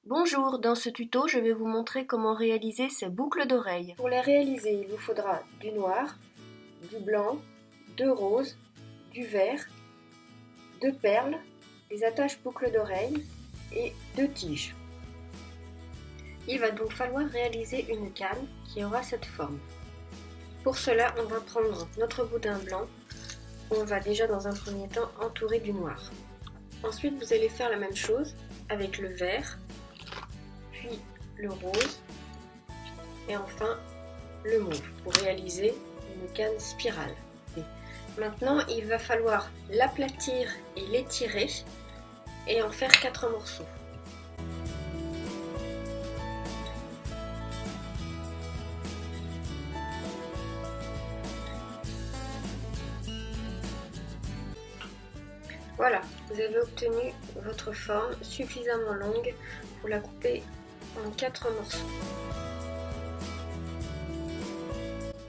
Bonjour, dans ce tuto, je vais vous montrer comment réaliser ces boucles d'oreilles. Pour les réaliser, il vous faudra du noir, du blanc, de rose, du vert, de perles, des attaches boucles d'oreilles et de tiges. Il va donc falloir réaliser une canne qui aura cette forme. Pour cela, on va prendre notre boudin blanc. On va déjà dans un premier temps entourer du noir. Ensuite, vous allez faire la même chose avec le vert, puis le rose et enfin le mauve pour réaliser une canne spirale. Maintenant, il va falloir l'aplatir et l'étirer et en faire 4 morceaux. Voilà, vous avez obtenu votre forme suffisamment longue pour la couper en 4 morceaux.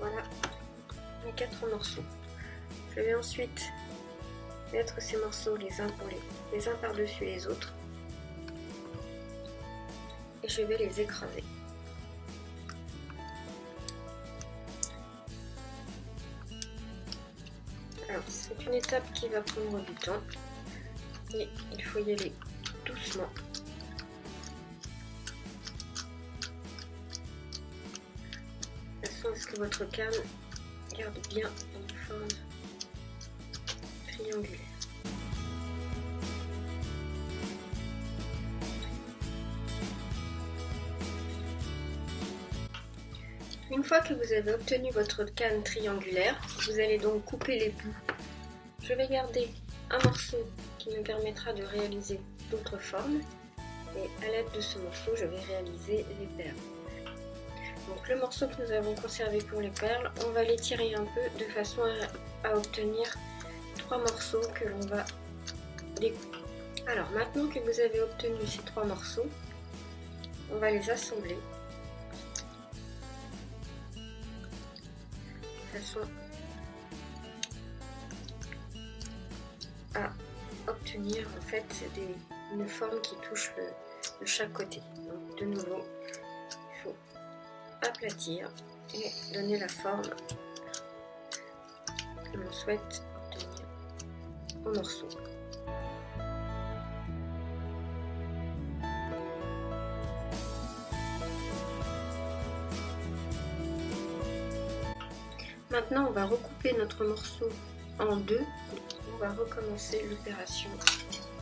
Voilà les 4 morceaux. Je vais ensuite mettre ces morceaux les uns par-dessus les autres et je vais les écraser. Alors, c'est une étape qui va prendre du temps et il faut y aller doucement. De façon à ce que votre canne garde bien une forme triangulaire. Une fois que vous avez obtenu votre canne triangulaire, vous allez donc couper les bouts. Je vais garder un morceau qui me permettra de réaliser d'autres formes et à l'aide de ce morceau, je vais réaliser les perles. Donc le morceau que nous avons conservé pour les perles, on va l'étirer un peu de façon à obtenir 3 morceaux que l'on va découper. Alors maintenant que vous avez obtenu ces 3 morceaux, on va les assembler de façon à obtenir en fait une forme qui touche de chaque côté. Donc de nouveau, il faut aplatir et donner la forme que l'on souhaite obtenir en morceaux. Maintenant, on va recouper notre morceau en deux. On va recommencer l'opération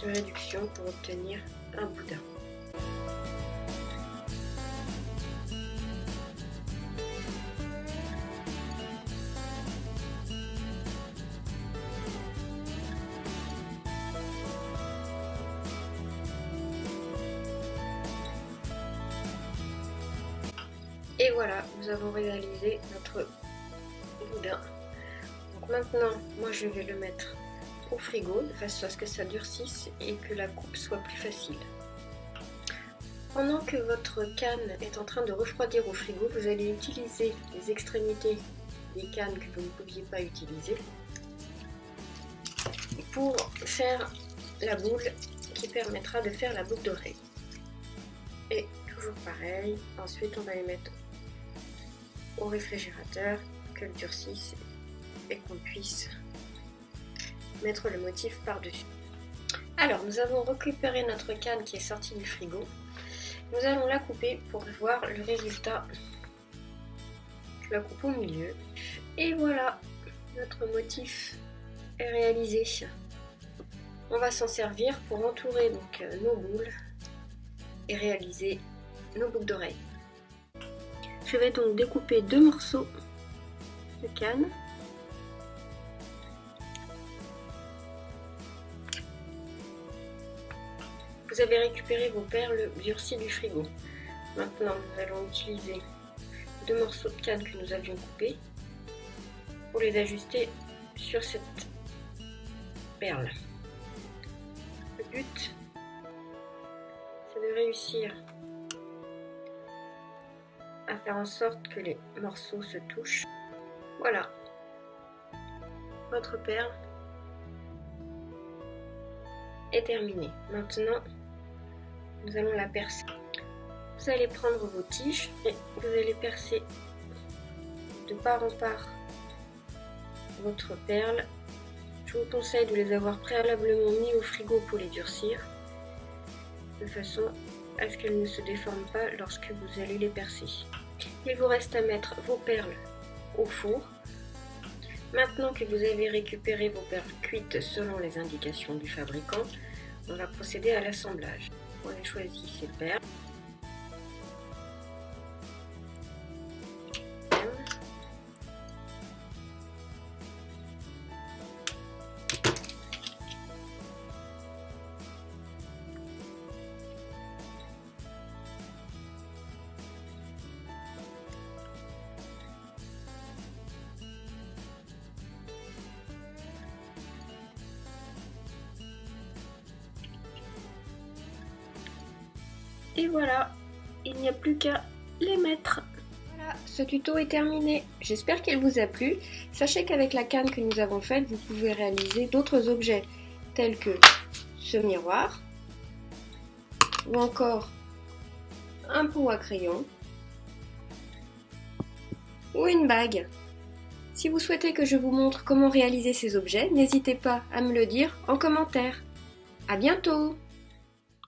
de réduction pour obtenir un boudin. Et voilà, nous avons réalisé notre boudin. Donc maintenant, moi je vais le mettre au frigo de façon à ce que ça durcisse et que la coupe soit plus facile. Pendant que votre canne est en train de refroidir au frigo, vous allez utiliser les extrémités des cannes que vous ne pouviez pas utiliser pour faire la boule qui permettra de faire la boucle d'oreille. Et toujours pareil, ensuite on va les mettre au réfrigérateur, qu'elle durcisse et qu'on puisse mettre le motif par-dessus. Alors, nous avons récupéré notre canne qui est sortie du frigo. Nous allons la couper pour voir le résultat. Je la coupe au milieu. Et voilà, notre motif est réalisé. On va s'en servir pour entourer donc nos boules et réaliser nos boucles d'oreilles. Je vais donc découper 2 morceaux de canne. Vous avez récupéré vos perles durcies du frigo. Maintenant, nous allons utiliser 2 morceaux de canne que nous avions coupés pour les ajuster sur cette perle. Le but, c'est de réussir à faire en sorte que les morceaux se touchent. Voilà, votre perle est terminée. Maintenant, nous allons la percer. Vous allez prendre vos tiges et vous allez percer de part en part votre perle. Je vous conseille de les avoir préalablement mis au frigo pour les durcir, de façon à ce qu'elles ne se déforment pas lorsque vous allez les percer. Il vous reste à mettre vos perles au four. Maintenant que vous avez récupéré vos perles cuites selon les indications du fabricant, on va procéder à l'assemblage. On a choisi ces perles. Et voilà, il n'y a plus qu'à les mettre. Voilà, ce tuto est terminé. J'espère qu'il vous a plu. Sachez qu'avec la canne que nous avons faite, vous pouvez réaliser d'autres objets tels que ce miroir ou encore un pot à crayon ou une bague. Si vous souhaitez que je vous montre comment réaliser ces objets, n'hésitez pas à me le dire en commentaire. À bientôt!